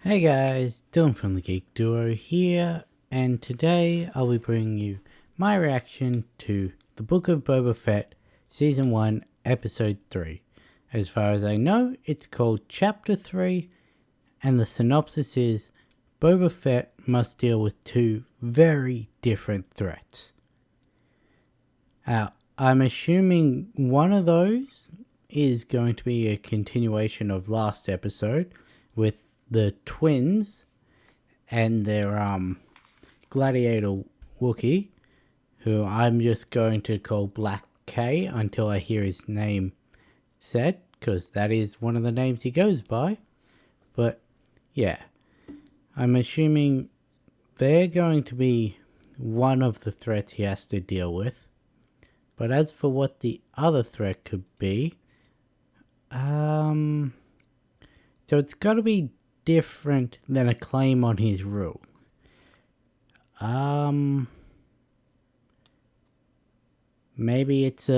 Hey guys, Dylan from the Geek Duo here, and today I'll be bringing you my reaction to the Book of Boba Fett, Season 1, Episode 3. As far as I know, it's called Chapter 3, and the synopsis is Boba Fett must deal with two very different threats. I'm assuming one of those is going to be a continuation of last episode with the twins and their gladiator Wookiee, who I'm just going to call Black K until I hear his name said, because that is one of the names he goes by. But yeah, I'm assuming they're going to be one of the threats he has to deal with. But as for what the other threat could be, so it's got to be different than a claim on his rule. Maybe it's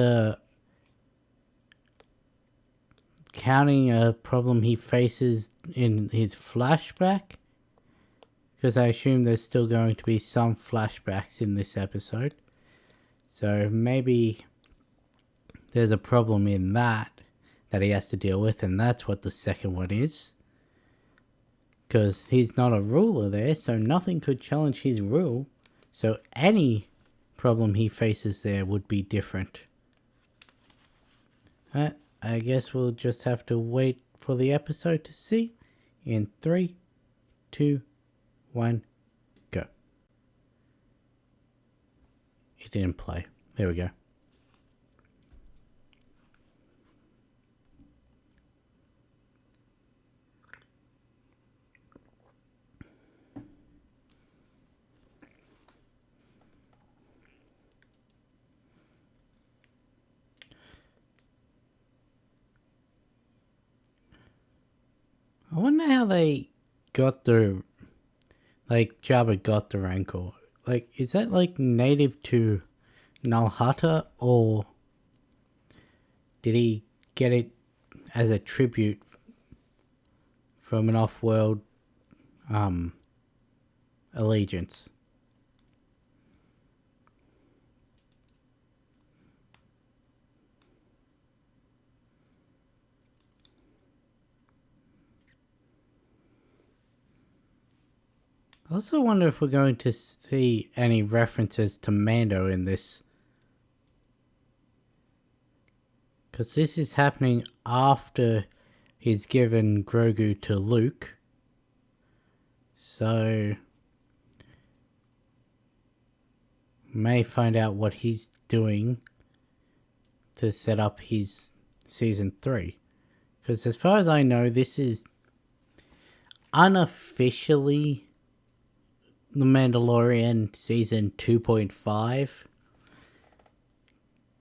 counting a problem he faces in his flashback, because I assume there's still going to be some flashbacks in this episode. So maybe there's a problem in that he has to deal with, and that's what the second one is. Because he's not a ruler there, so nothing could challenge his rule. So any problem he faces there would be different. I guess we'll just have to wait for the episode to see. In 3, 2, 1, go. It didn't play. There we go. I wonder how they got the, Jabba got the Rancor. Is that, native to Nalhata, or did he get it as a tribute from an off-world, allegiance? I also wonder if we're going to see any references to Mando in this. Because this is happening after he's given Grogu to Luke. So may find out what he's doing to set up his Season 3. Because as far as I know, this is unofficially The Mandalorian Season 2.5.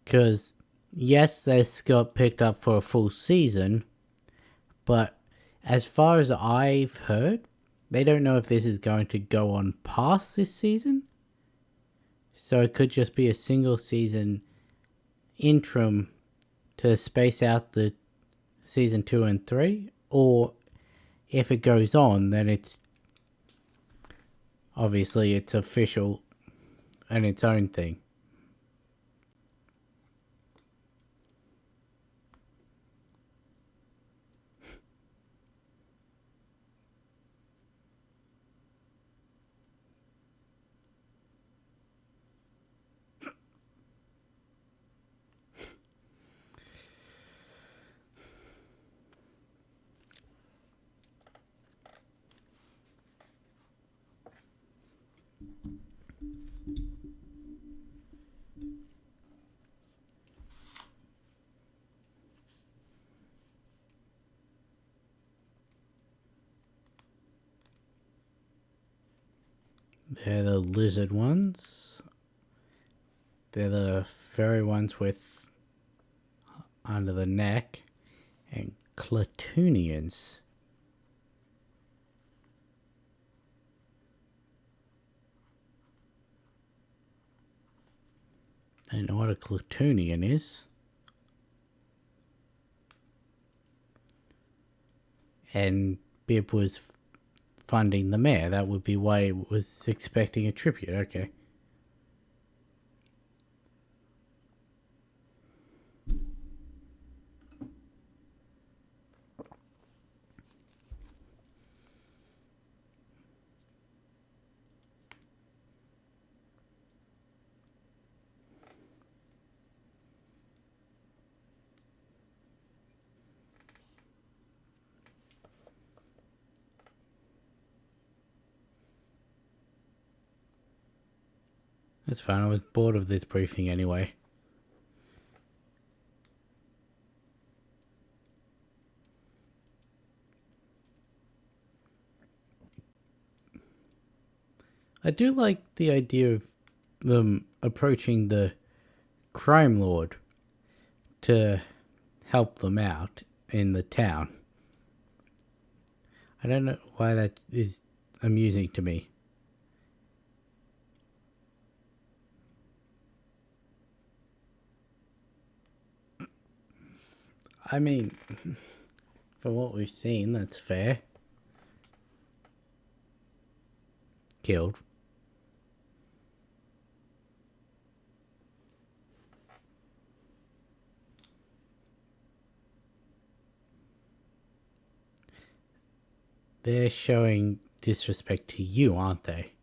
Because, yes, this got picked up for a full season, but as far as I've heard, they don't know if this is going to go on past this season. So it could just be a single season interim to space out the Season 2 and 3, or if it goes on, then it's obviously it's official and its own thing. They're the lizard ones. They're the furry ones with under the neck. And Clatoonians. I don't know what a Clatoonian is. And Bib was funding the mayor. That would be why it was expecting a tribute. Okay. That's fine. I was bored of this briefing anyway. I do like the idea of them approaching the crime lord to help them out in the town. I don't know why that is amusing to me. I mean, from what we've seen, that's fair. Killed. They're showing disrespect to you, aren't they?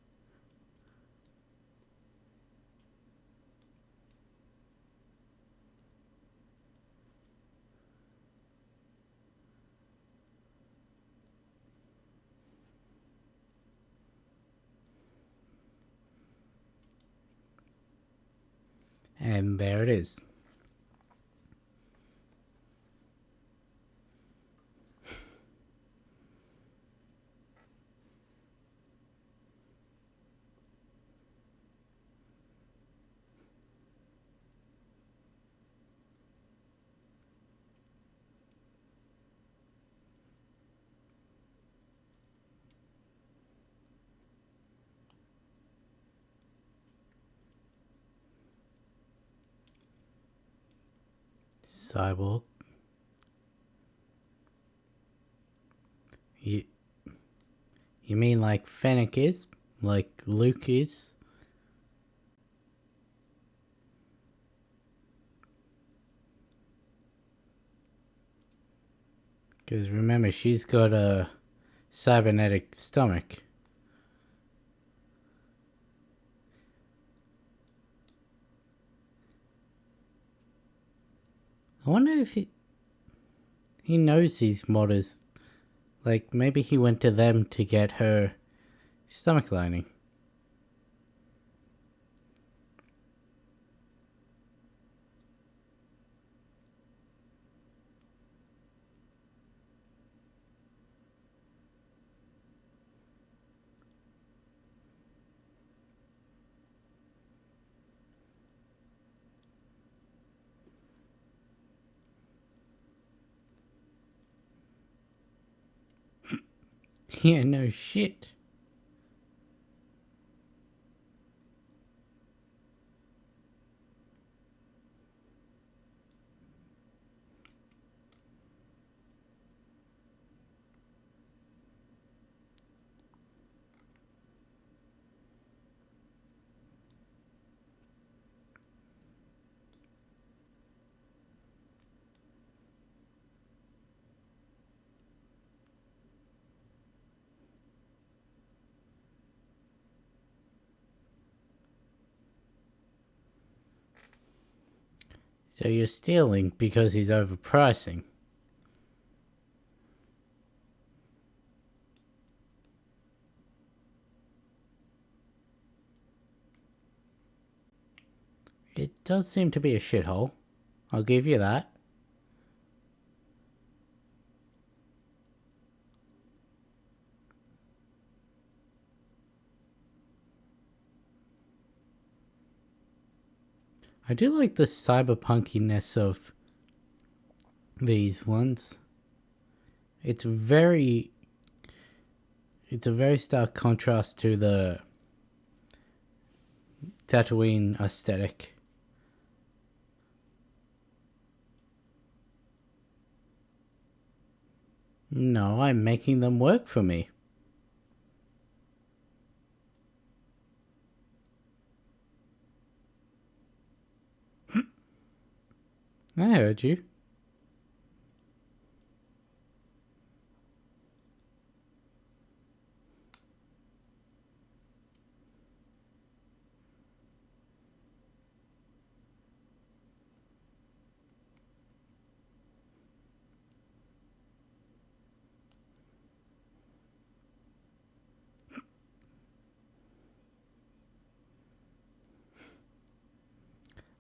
And there it is. Cyborg. You mean like Fennec is? Like Luke is? Because remember, she's got a cybernetic stomach. I wonder if he knows these modders. Like, maybe he went to them to get her stomach lining. Yeah, no shit. So you're stealing because he's overpricing. It does seem to be a shithole. I'll give you that. I do like the cyberpunkiness of these ones. It's a very stark contrast to the Tatooine aesthetic. No, I'm making them work for me. I heard you.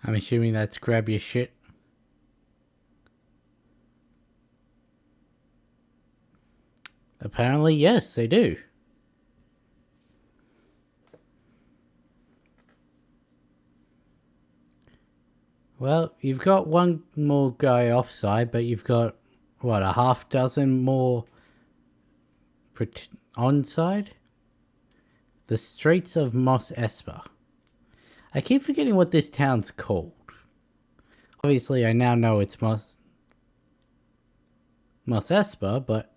I'm assuming that's grab your shit. Apparently, yes, they do. Well, you've got one more guy offside, but you've got, what, a half dozen more onside? The streets of Mos Espa. I keep forgetting what this town's called. Obviously, I now know it's Mos Espa, but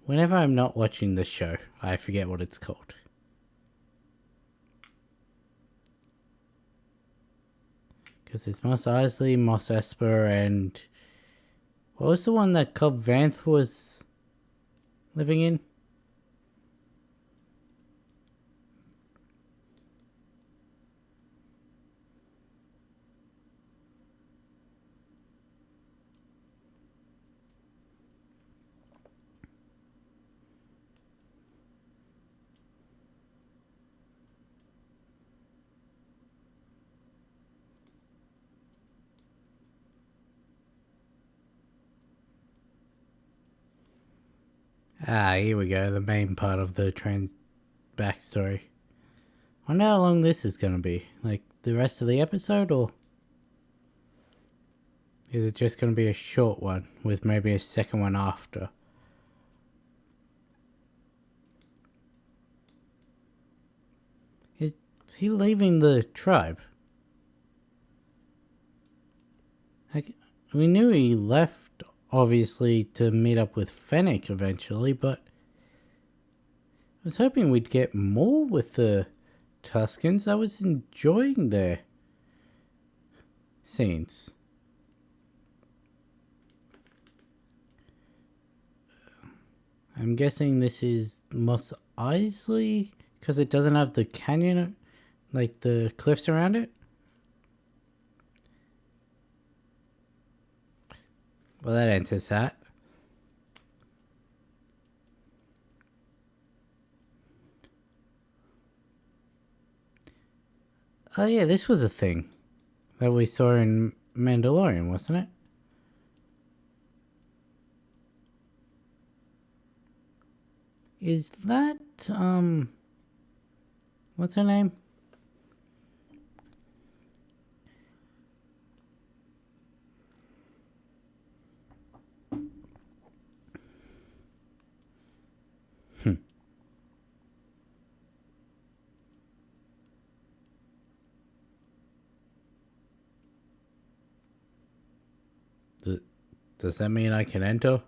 whenever I'm not watching the show, I forget what it's called. Because it's Mos Eisley, Mos Espa, and what was the one that Cobb Vanth was living in? Ah, here we go, the main part of the backstory. I wonder how long this is gonna be. Like, the rest of the episode, or is it just gonna be a short one with maybe a second one after? Is he leaving the tribe? We knew he left, obviously, to meet up with Fennec eventually, but I was hoping we'd get more with the Tuskens. I was enjoying their scenes. I'm guessing this is Mos Eisley because it doesn't have the canyon, like the cliffs around it. Well, that enters that. Oh yeah, this was a thing that we saw in Mandalorian, wasn't it? Is that, what's her name? Does that mean I can enter?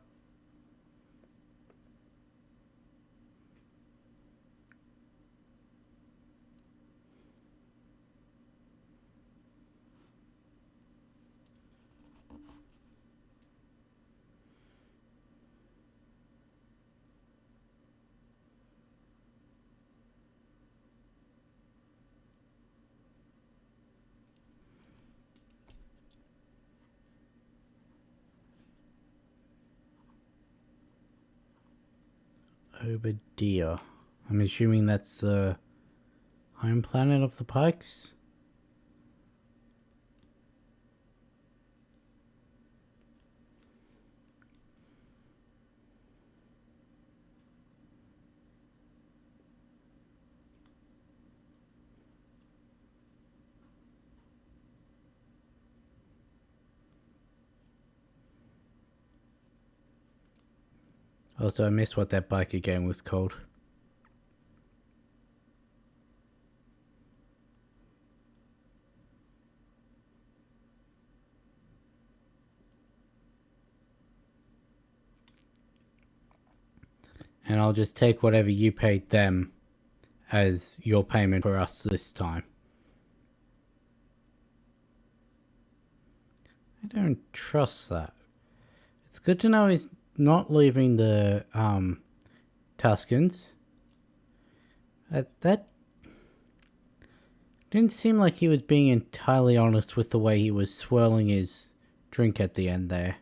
Obadiah. I'm assuming that's the home planet of the Pikes. Also, I missed what that biker game was called. And I'll just take whatever you paid them as your payment for us this time. don't trust that. It's good to know he's not leaving the Tuscans. That didn't seem like he was being entirely honest with the way he was swirling his drink at the end there.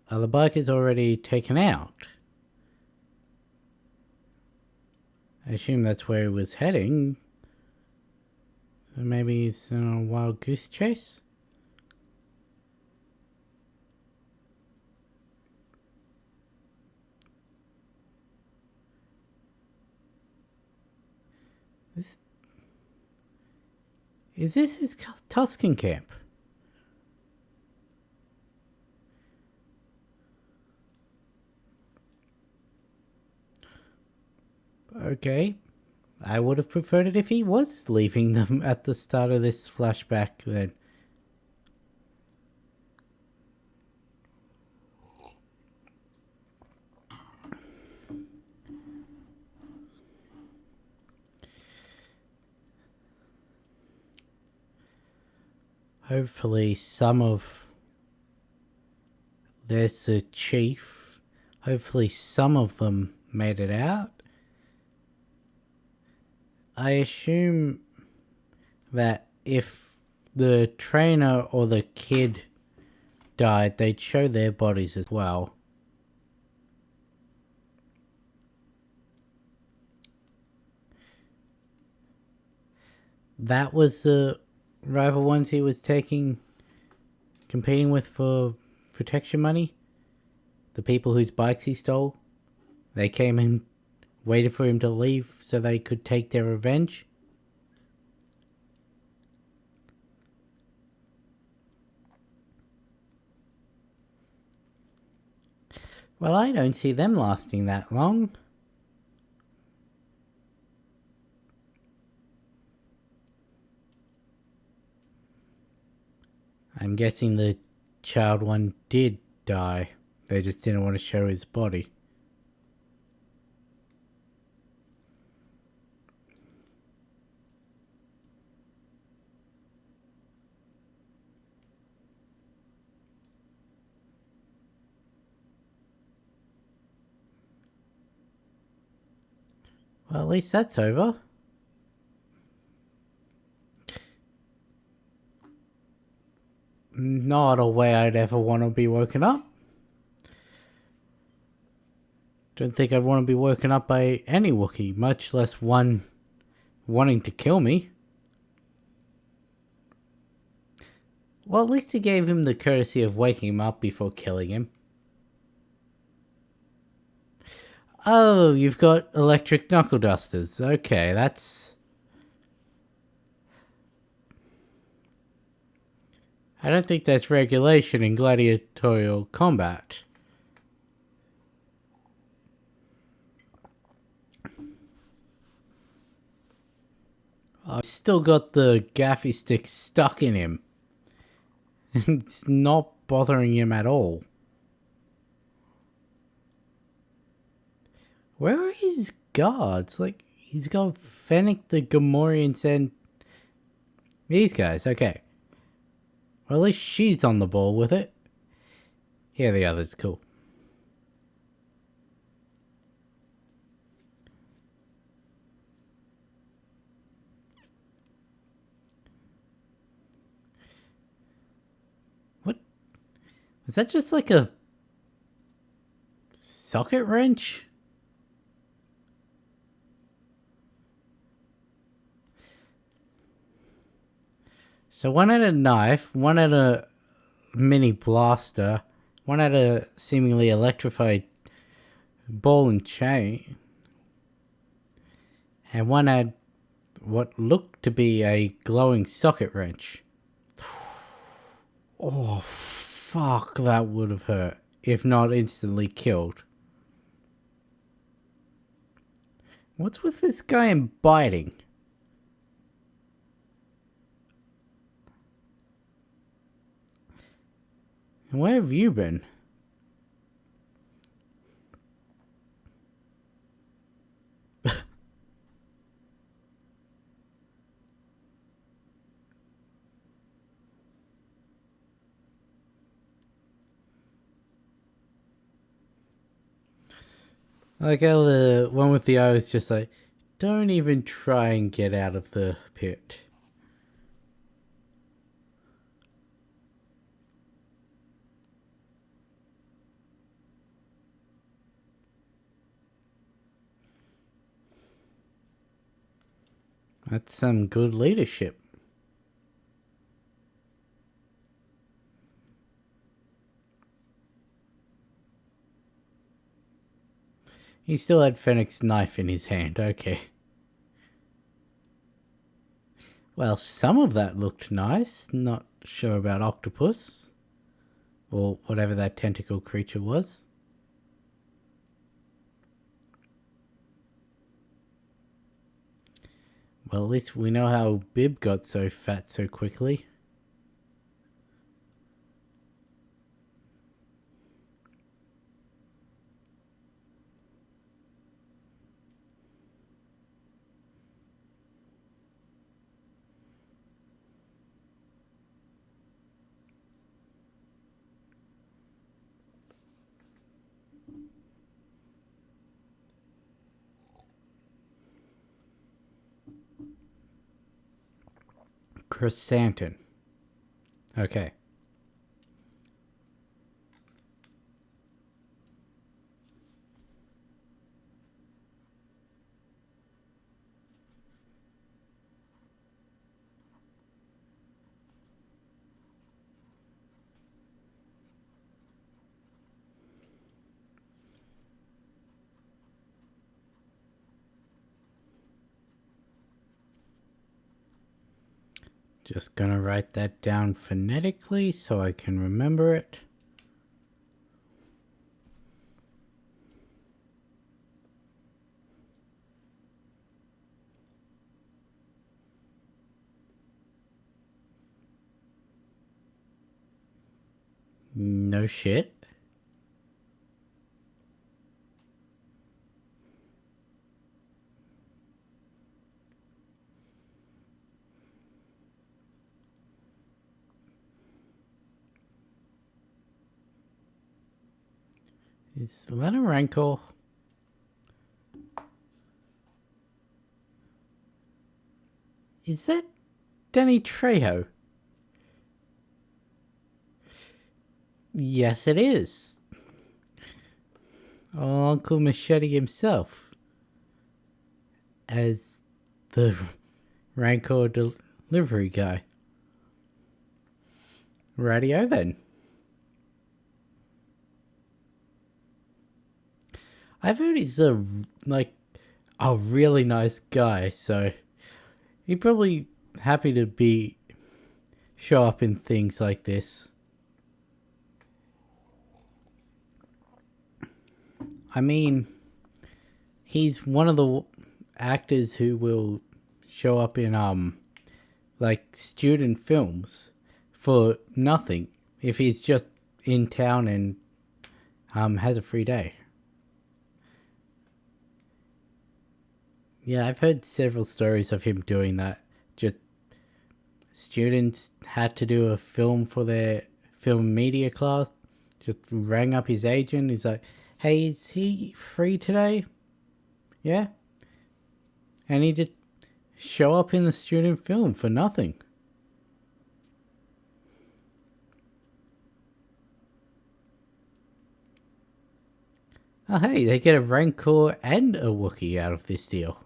The bike is already taken out. I assume that's where he was heading. So maybe he's on a wild goose chase? Is this his Tuscan camp? Okay. I would have preferred it if he was leaving them at the start of this flashback then. Hopefully there's the chief. Hopefully some of them made it out. I assume that if the trainer or the kid died, they'd show their bodies as well. That was the rival ones he was competing with for protection money. The people whose bikes he stole. They came and waited for him to leave so they could take their revenge. Well, I don't see them lasting that long. I'm guessing the child one did die. They just didn't want to show his body. Well, at least that's over. Not a way I'd ever want to be woken up. Don't think I'd want to be woken up by any Wookiee, much less one wanting to kill me. Well, at least he gave him the courtesy of waking him up before killing him. Oh, you've got electric knuckle dusters. Okay, that's... I don't think that's regulation in gladiatorial combat. I've still got the gaffy stick stuck in him. It's not bothering him at all. Where are his guards? Like, he's got Fennec, the Gamorreans, and these guys. Okay. Well, at least she's on the ball with it. Yeah, the others. Cool. What? Was that just like a socket wrench? So one had a knife, one had a mini blaster, one had a seemingly electrified ball and chain, and one had what looked to be a glowing socket wrench. Oh, fuck, that would have hurt, if not instantly killed. What's with this guy and biting? Where have you been? Like how the one with the eye was just like, don't even try and get out of the pit. That's some good leadership. He still had Fennec's knife in his hand, okay. Well, some of that looked nice. Not sure about octopus. Or whatever that tentacle creature was. Well, at least we know how Bib got so fat so quickly. Chrysanthemum. Okay. Just gonna write that down phonetically so I can remember it. No shit. Is that a rancor? Is that Danny Trejo? Yes, it is. Oh, Uncle Machete himself. As the rancor delivery guy. Radio then. I've heard he's a really nice guy, so he'd probably happy to show up in things like this. I mean, he's one of the actors who will show up in student films for nothing if he's just in town and has a free day. Yeah, I've heard several stories of him doing that. Just students had to do a film for their film media class. Just rang up his agent. He's like, hey, is he free today? Yeah. And he just show up in the student film for nothing. Oh, hey, they get a Rancor and a Wookiee out of this deal.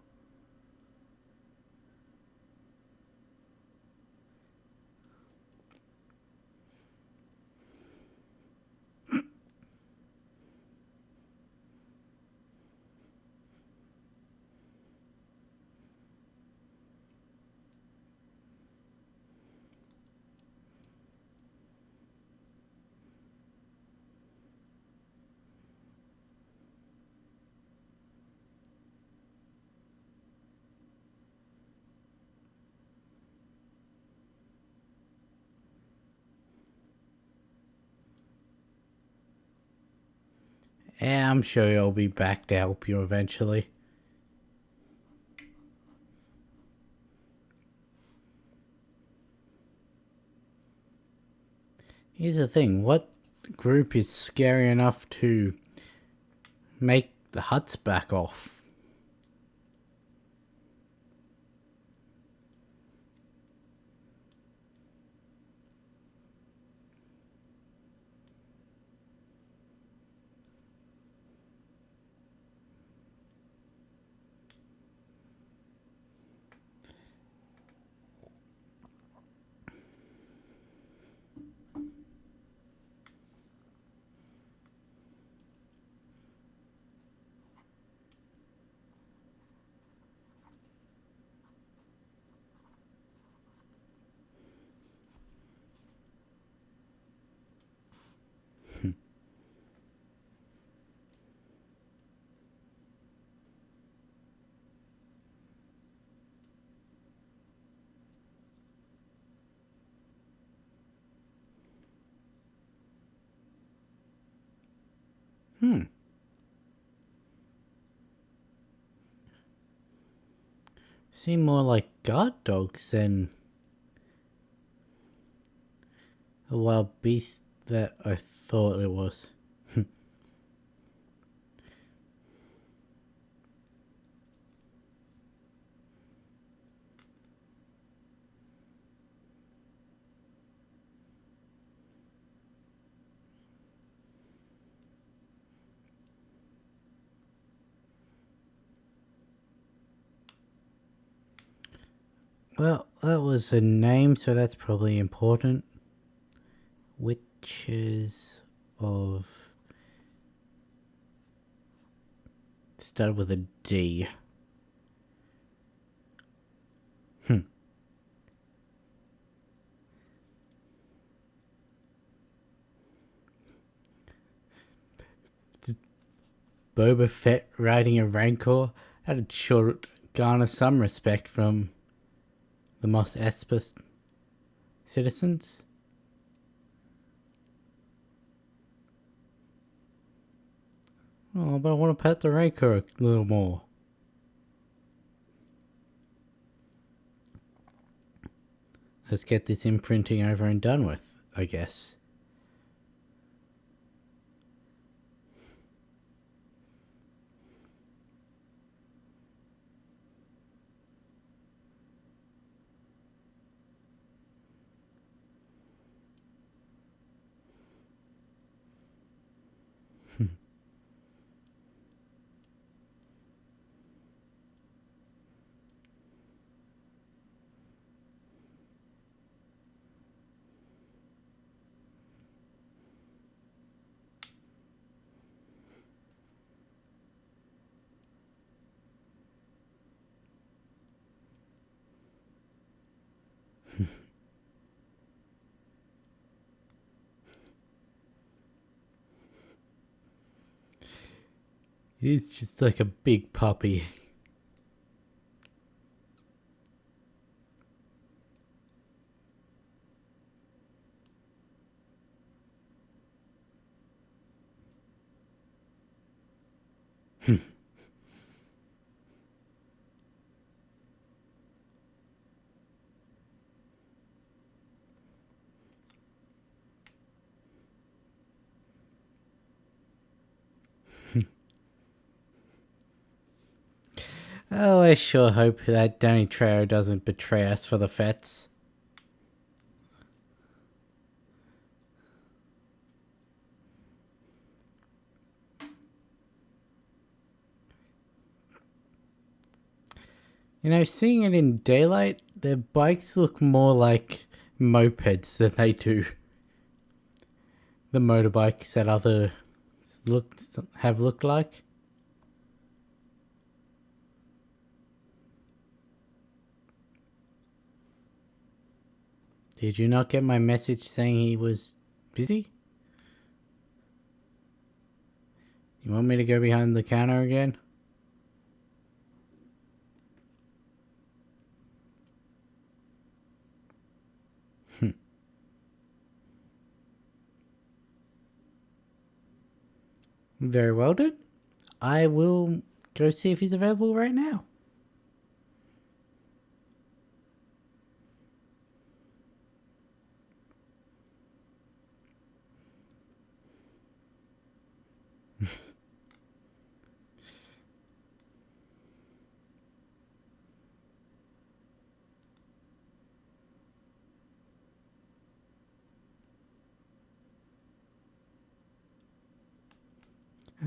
Yeah, I'm sure he'll be back to help you eventually. Here's the thing, what group is scary enough to make The hut's back off. Seem more like guard dogs than a wild beast that I thought it was. Well, that was a name, so that's probably important. Witches of... Started with a D. Boba Fett riding a Rancor. That'd sure garner some respect from the Mos Espa citizens. Oh, but I want to pet the Rancor a little more. Let's get this imprinting over and done with, I guess. He's just like a big puppy. Oh, I sure hope that Danny Trejo doesn't betray us for the Fets. You know, seeing it in daylight, their bikes look more like mopeds than they do the motorbikes that other have looked like. Did you not get my message saying he was busy? You want me to go behind the counter again? Very well, dude. I will go see if he's available right now.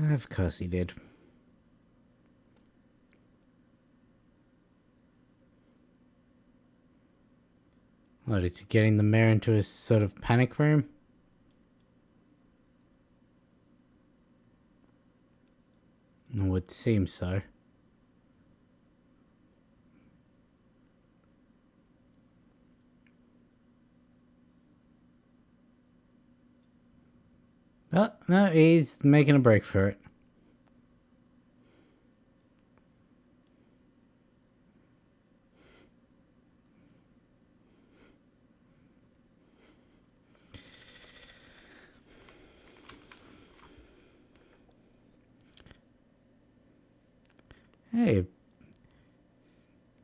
Of course he did. What, is he getting the mayor into a sort of panic room? It would seem so. Oh, no, he's making a break for it. Hey,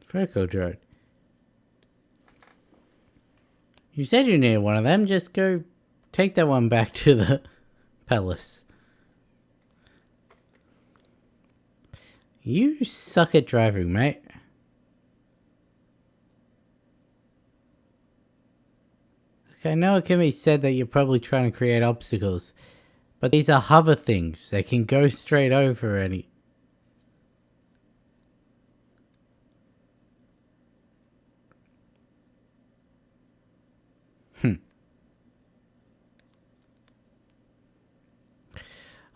vertical drone. You said you needed one of them. Just go take that one back to the palace. You suck at driving, mate. Okay, I know it can be said that you're probably trying to create obstacles, but these are hover things. They can go straight over any...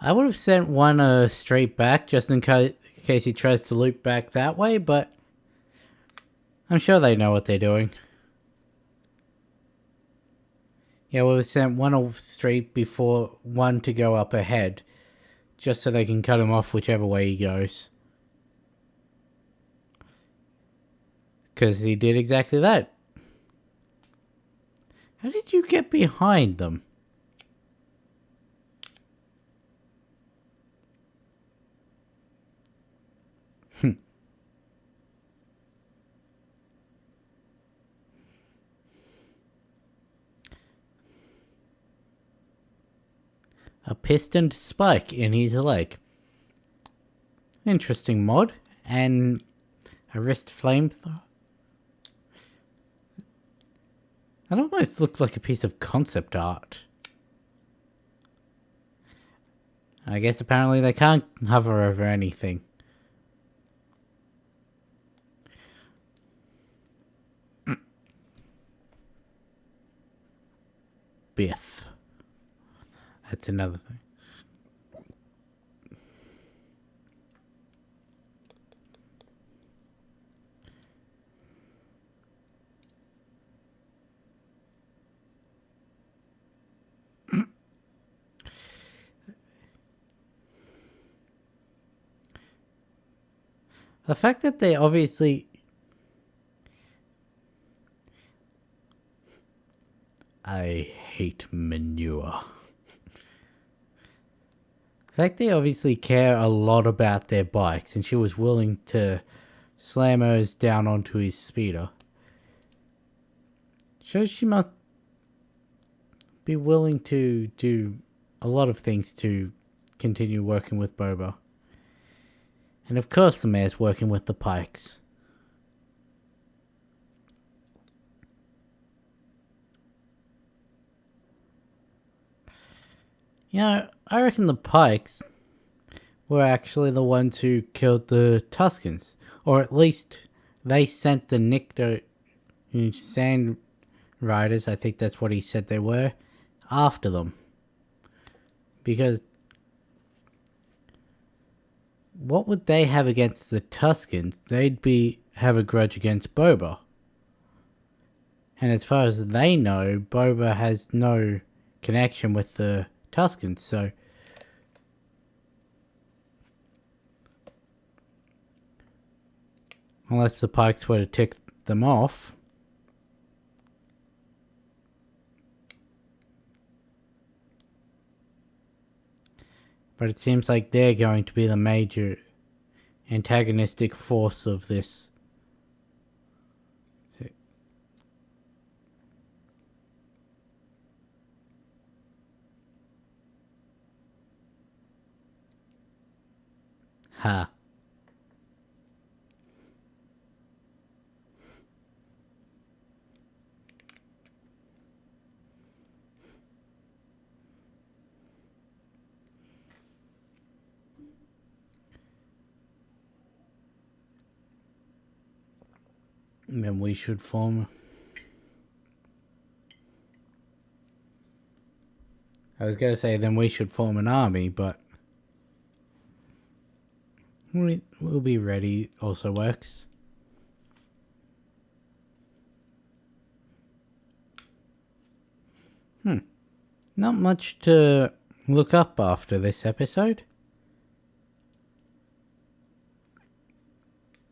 I would have sent one straight back just in case he tries to loop back that way, but I'm sure they know what they're doing. Yeah, we'll send one straight before one to go up ahead, just so they can cut him off whichever way he goes. Because he did exactly that. How did you get behind them? A pistoned spike in his leg. Interesting mod. And a wrist flamethrower. That almost looked like a piece of concept art. I guess apparently they can't hover over anything. Biff. That's another thing. The fact that they obviously... I hate manure. The fact they obviously care a lot about their bikes, and she was willing to slam hers down onto his speeder, shows she must be willing to do a lot of things to continue working with Boba. And of course the mayor's working with the Pikes. You know, I reckon the Pikes were actually the ones who killed the Tuskens. Or at least they sent the Nicto Sand Riders, I think that's what he said they were, after them. Because what would they have against the Tuskens? They'd have a grudge against Boba. And as far as they know, Boba has no connection with the Tuskens, so... Unless the Pikes were to tick them off. But it seems like they're going to be the major antagonistic force of this. Ha. then we should form... I was going to say then we should form an army, but... We'll be ready also works. Not much to look up after this episode.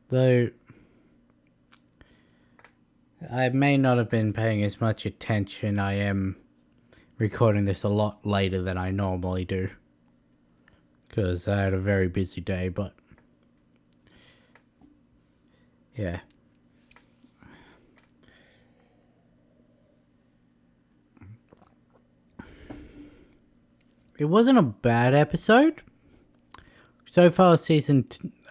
Though I may not have been paying as much attention. I am recording this a lot later than I normally do, because I had a very busy day, but yeah. It wasn't a bad episode. So far,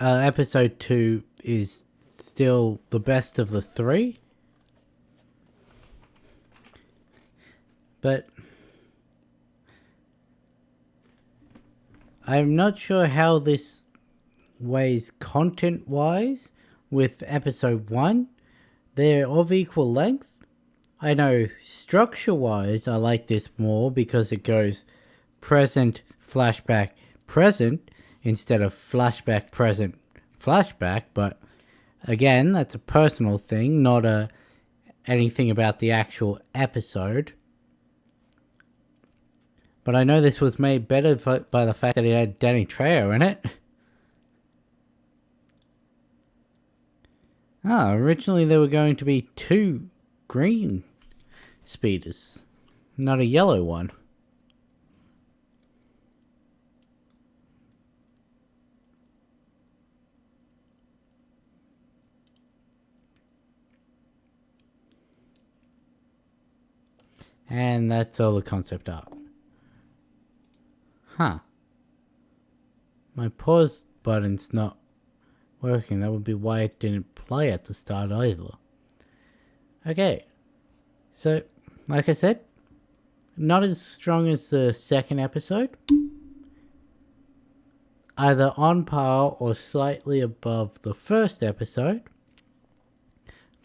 episode 2 is still the best of the 3. But I'm not sure how this weighs content-wise with episode 1. They're of equal length. I know structure-wise I like this more because it goes present, flashback, present instead of flashback, present, flashback. But again, that's a personal thing, not anything about the actual episode. But I know this was made better by the fact that it had Danny Trejo in it. Originally there were going to be 2 green speeders, not a yellow one. And that's all the concept art. My pause button's not working. That would be why it didn't play at the start either. Okay. So, like I said, not as strong as the second episode. Either on par or slightly above the first episode.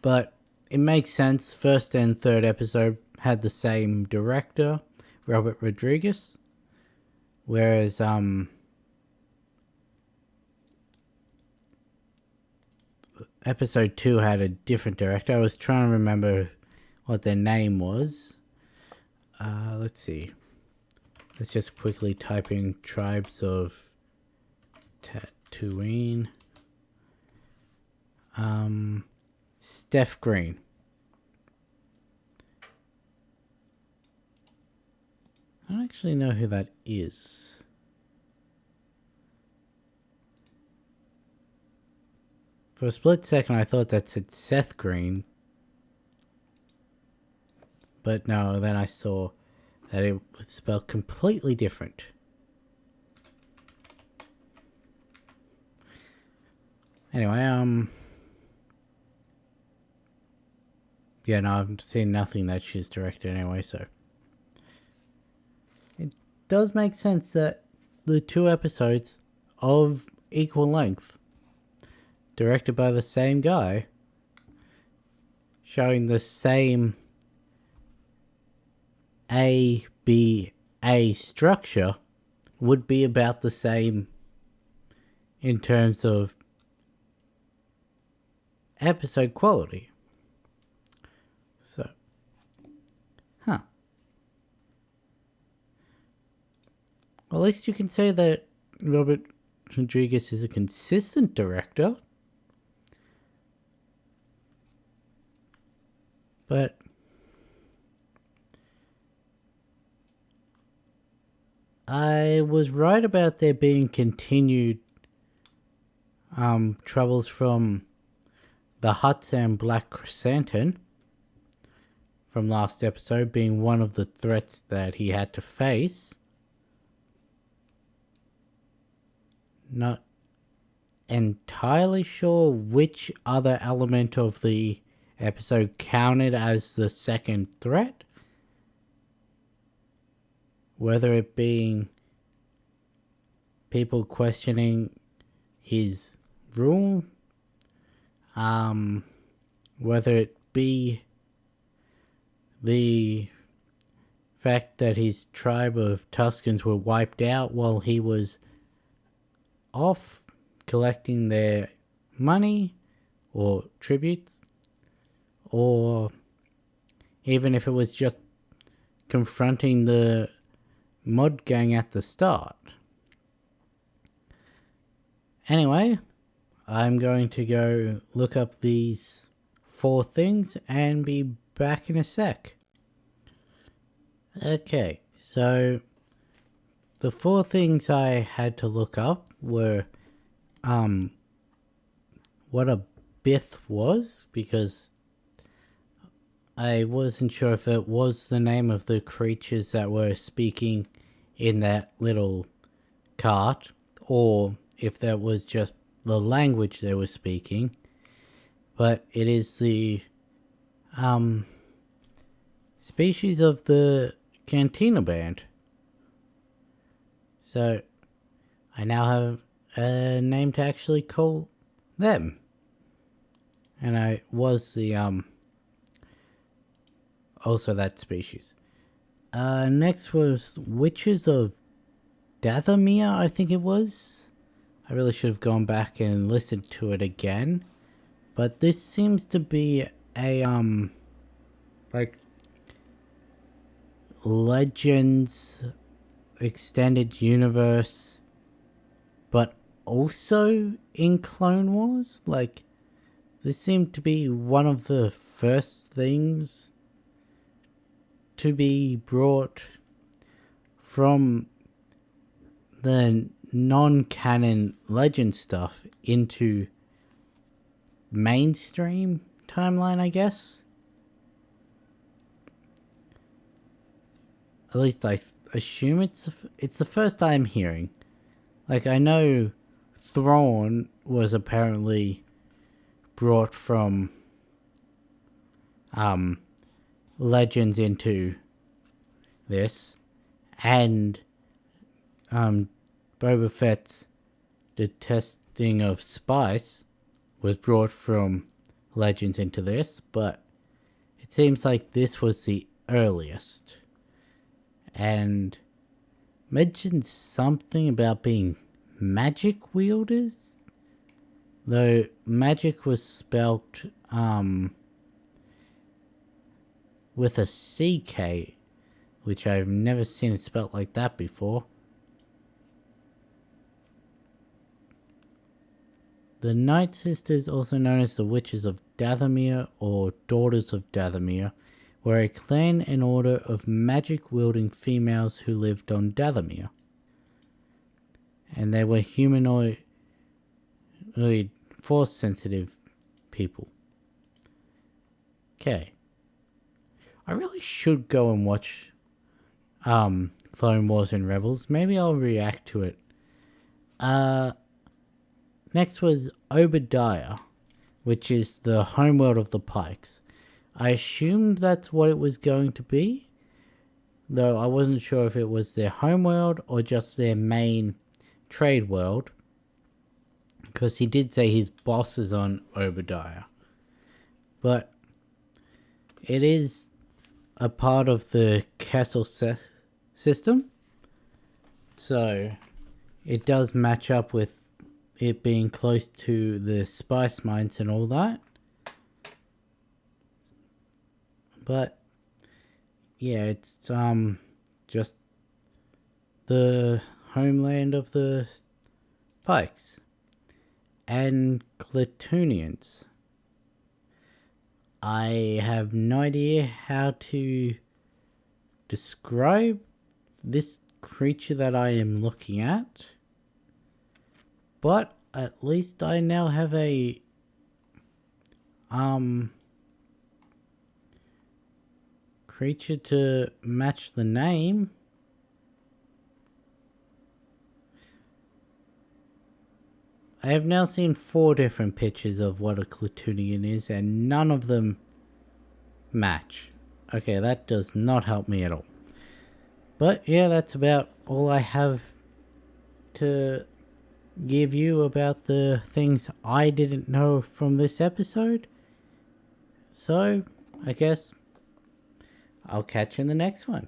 But it makes sense. First and third episode had the same director, Robert Rodriguez. Whereas, episode 2 had a different director. I was trying to remember what their name was. Let's see. Let's just quickly type in Tribes of Tatooine. Steph Green. I don't actually know who that is. For a split second, I thought that said Seth Green. But no, then I saw that it was spelled completely different. Anyway, yeah, no, I've seen nothing that she's directed anyway, so. It does make sense that the 2 episodes of equal length, directed by the same guy, showing the same A, B, A structure, would be about the same in terms of episode quality. So, well, at least you can say that Robert Rodriguez is a consistent director. But I was right about there being continued troubles from the Hutts and Black Chrysanthemum from last episode being one of the threats that he had to face. Not entirely sure which other element of the episode counted as the second threat. Whether it being people questioning his rule, whether it be the fact that his tribe of Tuscans were wiped out while he was off collecting their money or tributes, or even if it was just confronting the mod gang at the start. Anyway, I'm going to go look up these 4 things and be back in a sec. Okay, so the 4 things I had to look up were what a Bith was, because I wasn't sure if it was the name of the creatures that were speaking in that little cart, or if that was just the language they were speaking. But it is the species of the Cantina band. So I now have a name to actually call them. And I was the also that species. Next was Witches of Dathomir, I think it was. I really should have gone back and listened to it again. But this seems to be a like Legends extended universe, but also in Clone Wars. Like, this seemed to be one of the first things to be brought from the non-canon legend stuff into mainstream timeline, I guess. At least I assume it's the first I'm hearing. Like, I know Thrawn was apparently brought from Legends into this, and Boba Fett's The Testing of Spice was brought from Legends into this, but it seems like this was the earliest. And mentioned something about being magic wielders, though magic was spelt with a CK, which I've never seen it spelt like that before. The Night Sisters, also known as the Witches of Dathomir or Daughters of Dathomir, were a clan and order of magic-wielding females who lived on Dathomir. And they were humanoid, force-sensitive people. Okay. I really should go and watch Clone Wars and Rebels. Maybe I'll react to it. Next was Obadiah, which is the homeworld of the Pikes. I assumed that's what it was going to be, though I wasn't sure if it was their homeworld or just their main trade world, because he did say his boss is on Obadiah. But it is a part of the castle system, so it does match up with it being close to the spice mines and all that. But yeah, it's just the homeland of the Pikes and Clatoonians. I have no idea how to describe this creature that I am looking at, but at least I now have a creature to match the name. I have now seen 4 different pictures of what a Clatoonian is, and none of them match. Okay, that does not help me at all. But yeah, that's about all I have to give you about the things I didn't know from this episode. So, I guess I'll catch you in the next one.